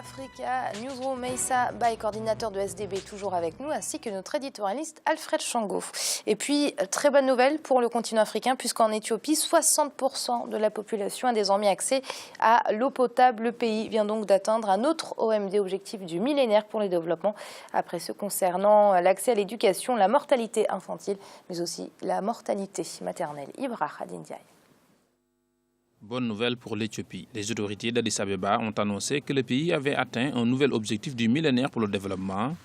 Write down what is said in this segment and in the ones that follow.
Africa Newsroom, Meissa Bay, coordinateur de SDB, toujours avec nous, ainsi que notre éditorialiste Alfred Chango. Et puis, très bonne nouvelle pour le continent africain, puisqu'en Éthiopie, 60% de la population a désormais accès à l'eau potable. Le pays vient donc d'atteindre un autre OMD, objectif du millénaire pour le développement, après ce concernant l'accès à l'éducation, la mortalité infantile, mais aussi la mortalité maternelle. Ibra Khadindiaï. Bonne nouvelle pour l'Éthiopie. Les autorités d'Addis Abeba ont annoncé que le pays avait atteint un nouvel objectif du millénaire pour le développement,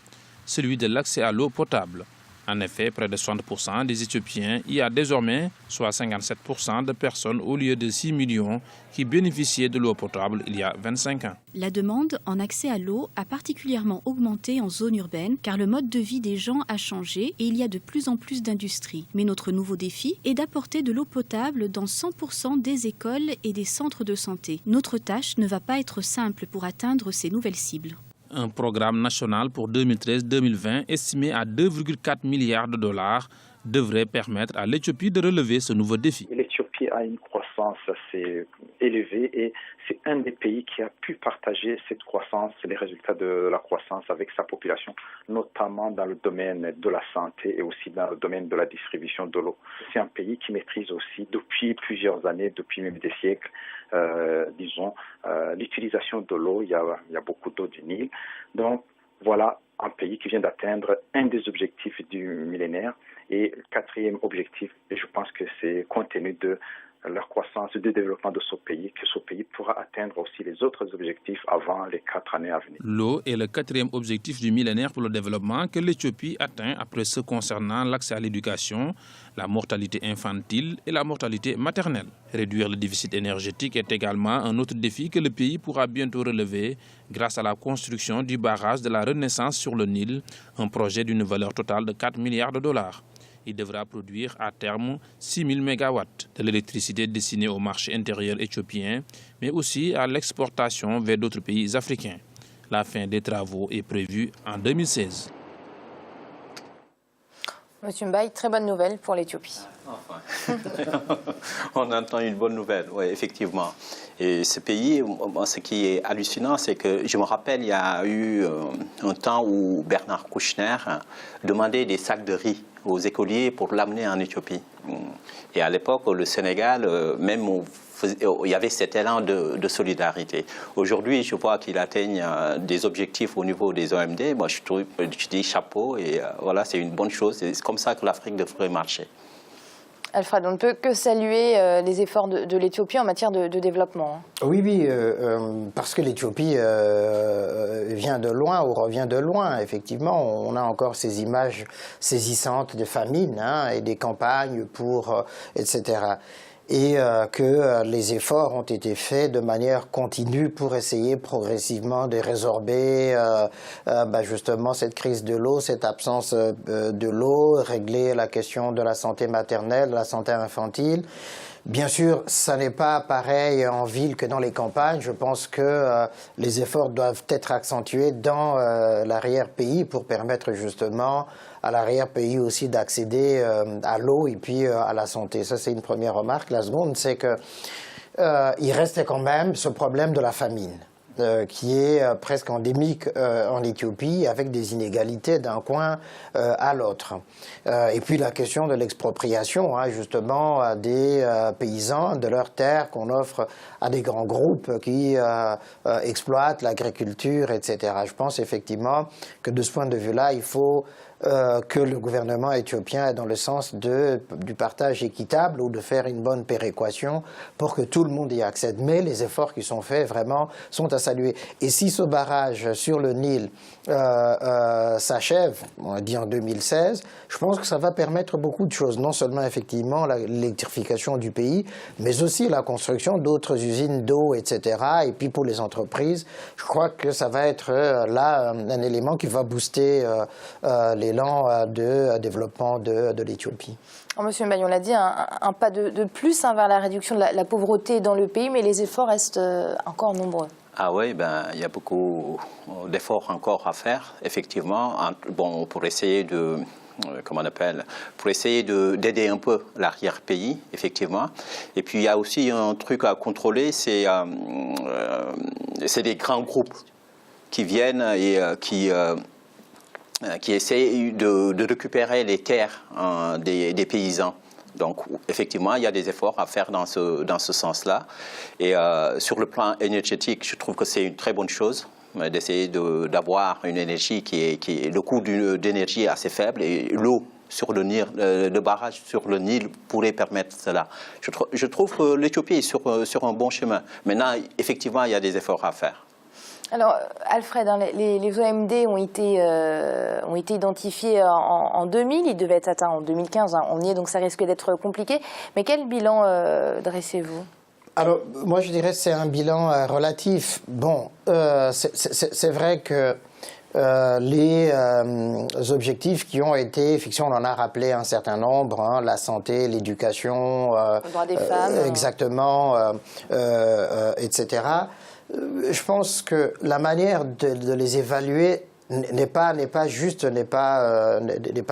celui de l'accès à l'eau potable. En effet, près de 60% des Éthiopiens y a désormais, soit 57% de personnes au lieu de 6 millions qui bénéficiaient de l'eau potable il y a 25 ans. La demande en accès à l'eau a particulièrement augmenté en zone urbaine car le mode de vie des gens a changé et il y a de plus en plus d'industries. Mais notre nouveau défi est d'apporter de l'eau potable dans 100% des écoles et des centres de santé. Notre tâche ne va pas être simple pour atteindre ces nouvelles cibles. Un programme national pour 2013-2020 estimé à 2,4 milliards de dollars devrait permettre à l'Éthiopie de relever ce nouveau défi. L'Éthiopie a une croissance assez élevée et c'est un des pays qui a pu partager cette croissance, les résultats de la croissance avec sa population, notamment dans le domaine de la santé et aussi dans le domaine de la distribution de l'eau. C'est un pays qui maîtrise aussi depuis plusieurs années, depuis même des siècles, l'utilisation de l'eau. Il y a beaucoup d'eau du Nil. Donc voilà un pays qui vient d'atteindre un des objectifs du millénaire. Et le quatrième objectif, et je pense que c'est compte tenu de leur croissance, du développement de ce pays, que ce pays pourra atteindre aussi les autres objectifs avant les 4 années à venir. L'eau est le quatrième objectif du millénaire pour le développement que l'Éthiopie atteint après ceux concernant l'accès à l'éducation, la mortalité infantile et la mortalité maternelle. Réduire le déficit énergétique est également un autre défi que le pays pourra bientôt relever grâce à la construction du barrage de la Renaissance sur le Nil, un projet d'une valeur totale de 4 milliards de dollars. Il devra produire à terme 6 000 mégawatts de l'électricité destinée au marché intérieur éthiopien, mais aussi à l'exportation vers d'autres pays africains. La fin des travaux est prévue en 2016. Monsieur Mbaye, très bonne nouvelle pour l'Éthiopie. Enfin. On entend une bonne nouvelle, oui, effectivement. Et ce pays, ce qui est hallucinant, c'est que je me rappelle, il y a eu un temps où Bernard Kouchner demandait des sacs de riz aux écoliers pour l'amener en Éthiopie. Et à l'époque, le Sénégal, il y avait cet élan de solidarité. Aujourd'hui, je vois qu'il atteigne des objectifs au niveau des OMD. Moi, je dis chapeau et voilà, c'est une bonne chose. C'est comme ça que l'Afrique devrait marcher. Alfred, on ne peut que saluer les efforts de l'Éthiopie en matière de développement. Oui, parce que l'Éthiopie vient de loin ou revient de loin. Effectivement, on a encore ces images saisissantes de famine et des campagnes etc. Et que les efforts ont été faits de manière continue pour essayer progressivement de résorber justement cette crise de l'eau, cette absence de l'eau, régler la question de la santé maternelle, de la santé infantile. Bien sûr, ça n'est pas pareil en ville que dans les campagnes. Je pense que les efforts doivent être accentués dans l'arrière-pays pour permettre justement à l'arrière-pays aussi d'accéder à l'eau et puis à la santé. Ça, c'est une première remarque. La seconde, c'est que il reste quand même ce problème de la famine. Qui est presque endémique en Éthiopie, avec des inégalités d'un coin à l'autre. Et puis la question de l'expropriation, justement, des paysans, de leurs terres qu'on offre à des grands groupes qui exploitent l'agriculture, etc. Je pense effectivement que de ce point de vue-là, il faut que le gouvernement éthiopien est dans le sens du partage équitable ou de faire une bonne péréquation pour que tout le monde y accède. Mais les efforts qui sont faits vraiment sont à saluer. Et si ce barrage sur le Nil s'achève, on a dit en 2016, je pense que ça va permettre beaucoup de choses. Non seulement effectivement l'électrification du pays, mais aussi la construction d'autres usines d'eau, etc. Et puis pour les entreprises, je crois que ça va être là un élément qui va booster l'élan de développement de l'Éthiopie. Monsieur Mbaye, on l'a dit, un pas de plus vers la réduction de la pauvreté dans le pays, mais les efforts restent encore nombreux. Ah oui, il y a beaucoup d'efforts encore à faire, effectivement, pour essayer de... pour essayer d'aider un peu l'arrière-pays, effectivement. Et puis, il y a aussi un truc à contrôler, c'est des grands groupes viennent et qui essayent de récupérer les terres des paysans. Donc, effectivement, il y a des efforts à faire dans ce sens-là. Et sur le plan énergétique, je trouve que c'est une très bonne chose d'essayer d'avoir une énergie le coût d'énergie est assez faible et l'eau sur le Nil, le barrage sur le Nil pourrait permettre cela. Je trouve que l'Éthiopie est sur un bon chemin. Maintenant, effectivement, il y a des efforts à faire. Alors, Alfred, les OMD ont été identifiés en 2000, ils devaient être atteints en 2015, on y est, donc ça risque d'être compliqué. Mais quel bilan dressez-vous ? Alors, moi je dirais que c'est un bilan relatif. Bon, c'est vrai que les objectifs qui ont été fixés, on en a rappelé un certain nombre, hein, la santé, l'éducation, le droit des femmes, exactement, etc. Je pense que la manière de les évaluer n'est pas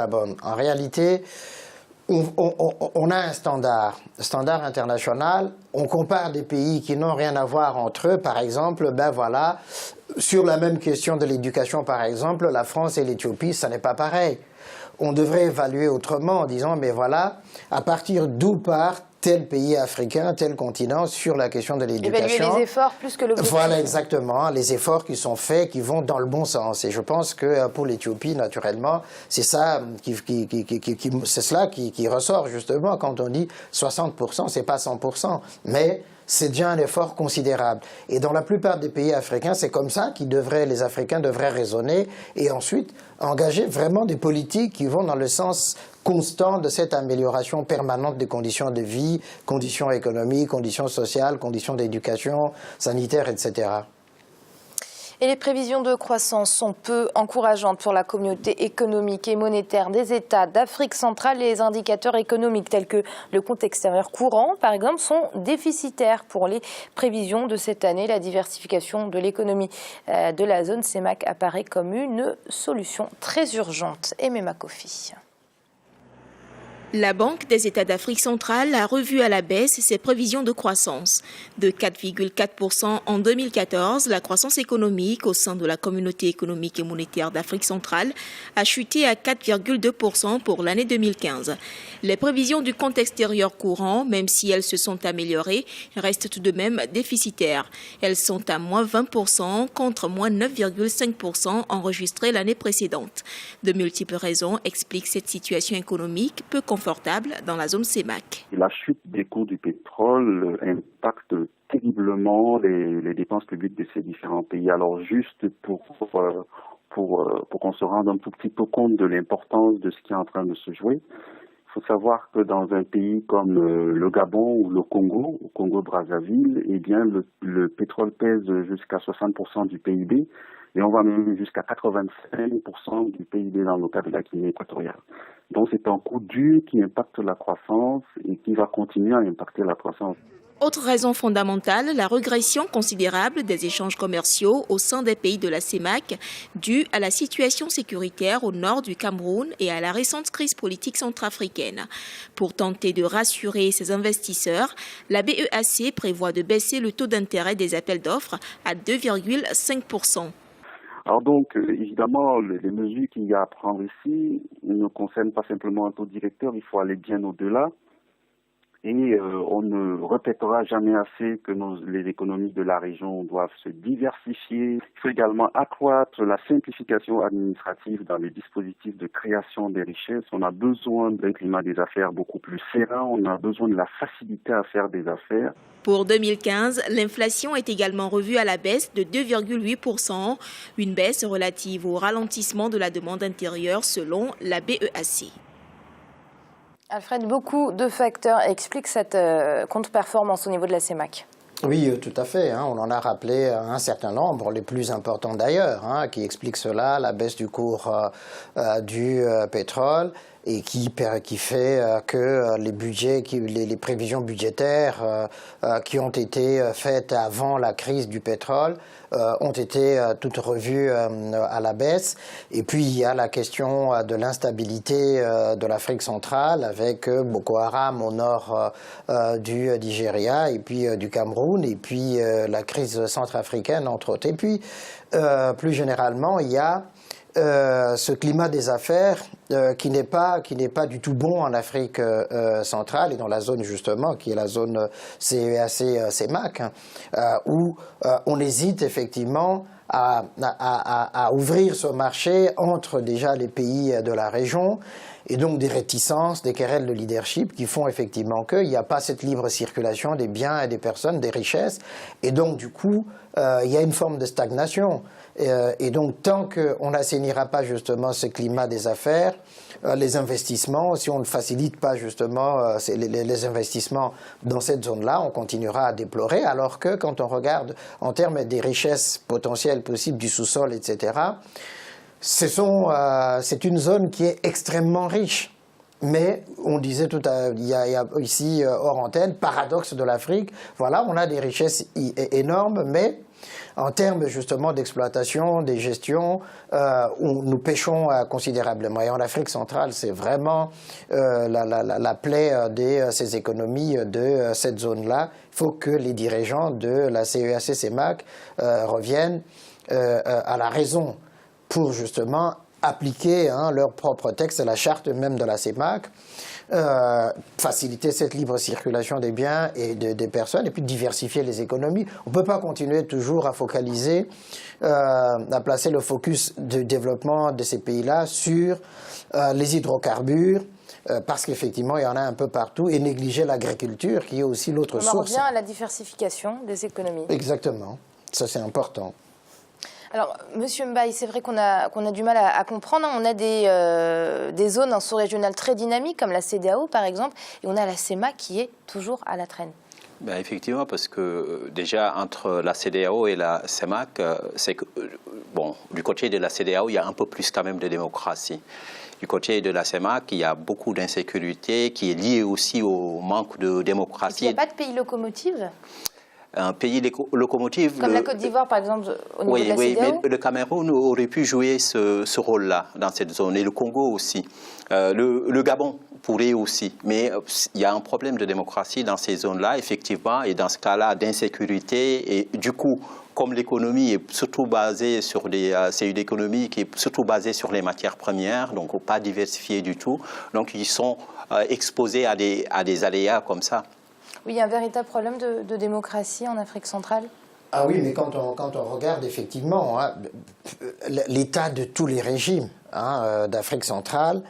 bonne. En réalité, on a un standard international. On compare des pays qui n'ont rien à voir entre eux. Par exemple, ben voilà, sur la même question de l'éducation, par exemple, la France et l'Éthiopie, ça n'est pas pareil. On devrait évaluer autrement en disant, mais voilà, à partir d'où part tel pays africain, tel continent sur la question de l'éducation. Évaluer les efforts plus que l'objectif. Voilà, exactement, les efforts qui sont faits, qui vont dans le bon sens. Et je pense que pour l'Éthiopie, naturellement, c'est ça c'est cela qui ressort justement quand on dit 60%, c'est pas 100%, mais c'est déjà un effort considérable. Et dans la plupart des pays africains, c'est comme ça les Africains devraient raisonner et ensuite engager vraiment des politiques qui vont dans le sens constant de cette amélioration permanente des conditions de vie, conditions économiques, conditions sociales, conditions d'éducation, sanitaires, etc. Et les prévisions de croissance sont peu encourageantes pour la communauté économique et monétaire des États d'Afrique centrale. Les indicateurs économiques tels que le compte extérieur courant, par exemple, sont déficitaires pour les prévisions de cette année. La diversification de l'économie de la zone CEMAC apparaît comme une solution très urgente. Aimé Makofi. La Banque des États d'Afrique centrale a revu à la baisse ses prévisions de croissance. De 4,4% en 2014, la croissance économique au sein de la communauté économique et monétaire d'Afrique centrale a chuté à 4,2% pour l'année 2015. Les prévisions du compte extérieur courant, même si elles se sont améliorées, restent tout de même déficitaires. Elles sont à moins 20% contre moins 9,5% enregistrées l'année précédente. De multiples raisons expliquent cette situation économique peu confortable dans la zone CEMAC. La chute des cours du pétrole impacte terriblement les dépenses publiques de ces différents pays. Alors juste pour qu'on se rende un tout petit peu compte de l'importance de ce qui est en train de se jouer, il faut savoir que dans un pays comme le Gabon ou le Congo-Brazzaville, eh bien le pétrole pèse jusqu'à 60% du PIB. Et on va même jusqu'à 85% du PIB dans le cas de la Guinée équatoriale. Donc c'est un coup dur qui impacte la croissance et qui va continuer à impacter la croissance. Autre raison fondamentale, la régression considérable des échanges commerciaux au sein des pays de la CEMAC, due à la situation sécuritaire au nord du Cameroun et à la récente crise politique centrafricaine. Pour tenter de rassurer ses investisseurs, la BEAC prévoit de baisser le taux d'intérêt des appels d'offres à 2,5%. Alors donc, évidemment, les mesures qu'il y a à prendre ici ne concernent pas simplement un taux directeur, il faut aller bien au-delà. Et on ne répétera jamais assez que les économies de la région doivent se diversifier. Il faut également accroître la simplification administrative dans les dispositifs de création des richesses. On a besoin d'un climat des affaires beaucoup plus serein. On a besoin de la facilité à faire des affaires. Pour 2015, l'inflation est également revue à la baisse de 2,8%, une baisse relative au ralentissement de la demande intérieure selon la BEAC. Alfred, beaucoup de facteurs expliquent cette contre-performance au niveau de la CEMAC. Oui, tout à fait. On en a rappelé un certain nombre, les plus importants d'ailleurs, qui expliquent cela, la baisse du cours du pétrole, et qui fait que les budgets, les prévisions budgétaires qui ont été faites avant la crise du pétrole ont été toutes revues à la baisse. Et puis il y a la question de l'instabilité de l'Afrique centrale avec Boko Haram au nord du Nigeria et puis du Cameroun et puis la crise centrafricaine entre autres. Et puis plus généralement il y a ce climat des affaires qui n'est pas du tout bon en Afrique centrale et dans la zone justement qui est la zone CEAC-CEMAC où on hésite effectivement à ouvrir ce marché entre déjà les pays de la région et donc des réticences, des querelles de leadership qui font effectivement qu'il n'y a pas cette libre circulation des biens et des personnes, des richesses et donc du coup il y a une forme de stagnation. Et donc, tant qu'on n'assainira pas justement ce climat des affaires, les investissements, si on ne facilite pas justement les investissements dans cette zone-là, on continuera à déplorer, alors que quand on regarde en termes des richesses potentielles possibles du sous-sol, etc., c'est une zone qui est extrêmement riche. Mais on disait il y a ici hors antenne, paradoxe de l'Afrique, voilà, on a des richesses énormes, mais en termes justement d'exploitation, des gestions, nous pêchons considérablement. Et en Afrique centrale, c'est vraiment la plaie de ces économies de cette zone-là. Il faut que les dirigeants de la CEAC-CEMAC reviennent à la raison pour justement appliquer leur propre texte, la charte même de la CEMAC, faciliter cette libre circulation des biens et des personnes et puis diversifier les économies. On ne peut pas continuer toujours à focaliser, à placer le focus du développement de ces pays-là sur les hydrocarbures, parce qu'effectivement, il y en a un peu partout, et négliger l'agriculture, qui est aussi l'autre source. On en revient à la diversification des économies. Exactement. Ça, c'est important. Alors, Monsieur Mbaye, c'est vrai qu'on a du mal à comprendre. On a des zones sous-régionales très dynamiques, comme la CEDEAO, par exemple, et on a la CEMAC qui est toujours à la traîne. Ben effectivement, parce que déjà, entre la CEDEAO et la CEMAC, c'est que, bon, du côté de la CEDEAO, il y a un peu plus quand même de démocratie. Du côté de la CEMAC, il y a beaucoup d'insécurité qui est liée aussi au manque de démocratie. Il n'y a pas de pays locomotive ? Un pays locomotive. Comme la Côte d'Ivoire, par exemple, au niveau de la CEDEAO. Oui, mais le Cameroun aurait pu jouer ce rôle-là dans cette zone, et le Congo aussi. Le Gabon pourrait aussi, mais il y a un problème de démocratie dans ces zones-là, effectivement, et dans ce cas-là, d'insécurité, et du coup, comme l'économie est surtout basée sur c'est une économie qui est surtout basée sur les matières premières, donc pas diversifiée du tout, donc ils sont exposés à des aléas comme ça. Oui, il y a un véritable problème de démocratie en Afrique centrale. Ah oui, mais quand on regarde effectivement l'état de tous les régimes d'Afrique centrale,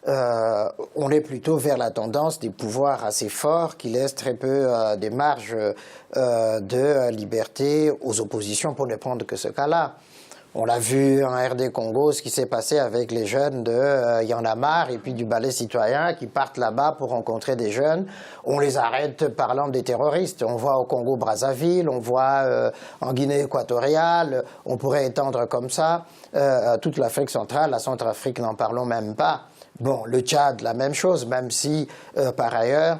on est plutôt vers la tendance des pouvoirs assez forts qui laissent très peu des marges de liberté aux oppositions, pour ne prendre que ce cas-là. On l'a vu en RD Congo, ce qui s'est passé avec les jeunes de Y en a marre et puis du ballet citoyen qui partent là-bas pour rencontrer des jeunes. On les arrête parlant des terroristes. On voit au Congo-Brazzaville, on voit en Guinée équatoriale, on pourrait étendre comme ça toute l'Afrique centrale, la Centrafrique, n'en parlons même pas. Bon, le Tchad, la même chose, même si, par ailleurs,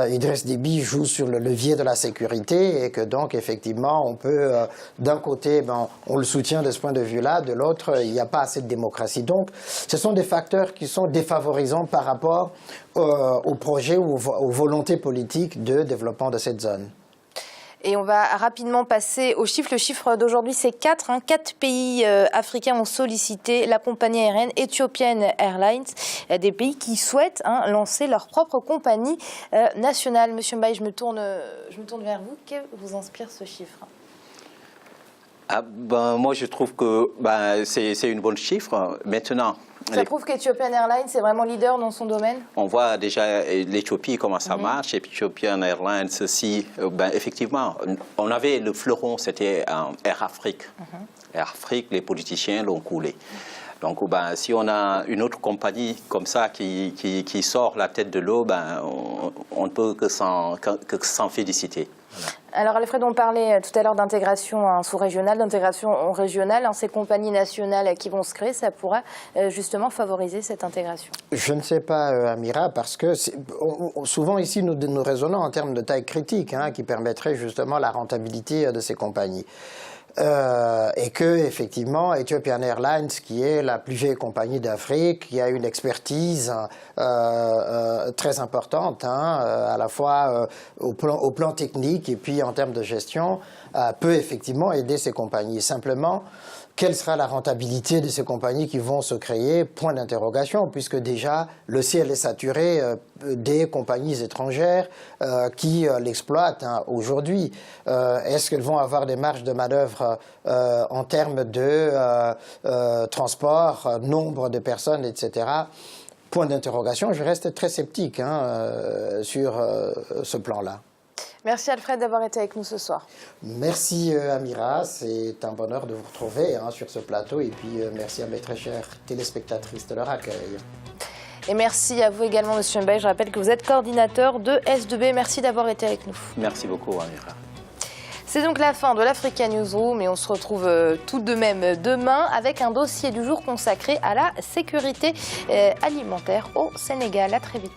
Idriss Déby joue sur le levier de la sécurité et que donc, effectivement, on peut, d'un côté, on le soutient de ce point de vue-là, de l'autre, il n'y a pas assez de démocratie. Donc, ce sont des facteurs qui sont défavorisants par rapport au projet ou aux volontés politiques de développement de cette zone. Et on va rapidement passer aux chiffres. Le chiffre d'aujourd'hui, c'est 4. 4 pays africains ont sollicité la compagnie aérienne Ethiopian Airlines, des pays qui souhaitent lancer leur propre compagnie nationale. Monsieur Mbaye, je me tourne vers vous. Que vous inspire ce chiffre ? Moi, je trouve que c'est une bonne chiffre. Maintenant, ça prouve qu'Ethiopian Airlines est vraiment leader dans son domaine. On voit déjà l'Éthiopie, comment ça marche. Et puis Ethiopian Airlines, effectivement, on avait le fleuron, c'était Air Afrique. Air Afrique, les politiciens l'ont coulé. Donc, si on a une autre compagnie comme ça qui sort la tête de l'eau, on ne peut que s'en féliciter. Voilà. Alors Alfred, on parlait tout à l'heure d'intégration sous-régionale, d'intégration régionale. Ces compagnies nationales qui vont se créer, ça pourra justement favoriser cette intégration. Je ne sais pas, Amira, parce que souvent ici nous raisonnons en termes de taille critique, qui permettrait justement la rentabilité de ces compagnies. Et que effectivement Ethiopian Airlines, qui est la plus vieille compagnie d'Afrique, qui a une expertise très importante, à la fois au plan technique et puis en termes de gestion, peut effectivement aider ces compagnies. Simplement, quelle sera la rentabilité de ces compagnies qui vont se créer? Point d'interrogation, puisque déjà le ciel est saturé des compagnies étrangères qui l'exploitent aujourd'hui. Est-ce qu'elles vont avoir des marges de manœuvre en termes de transport, nombre de personnes, etc. Point d'interrogation, je reste très sceptique sur ce plan-là. Merci Alfred d'avoir été avec nous ce soir. Merci Amira, c'est un bonheur de vous retrouver sur ce plateau et puis merci à mes très chères téléspectatrices de leur accueil. Et merci à vous également Monsieur Mbaye, je rappelle que vous êtes coordinateur de S2B, merci d'avoir été avec nous. Merci beaucoup Amira. C'est donc la fin de l'Africa Newsroom et on se retrouve tout de même demain avec un dossier du jour consacré à la sécurité alimentaire au Sénégal. À très vite.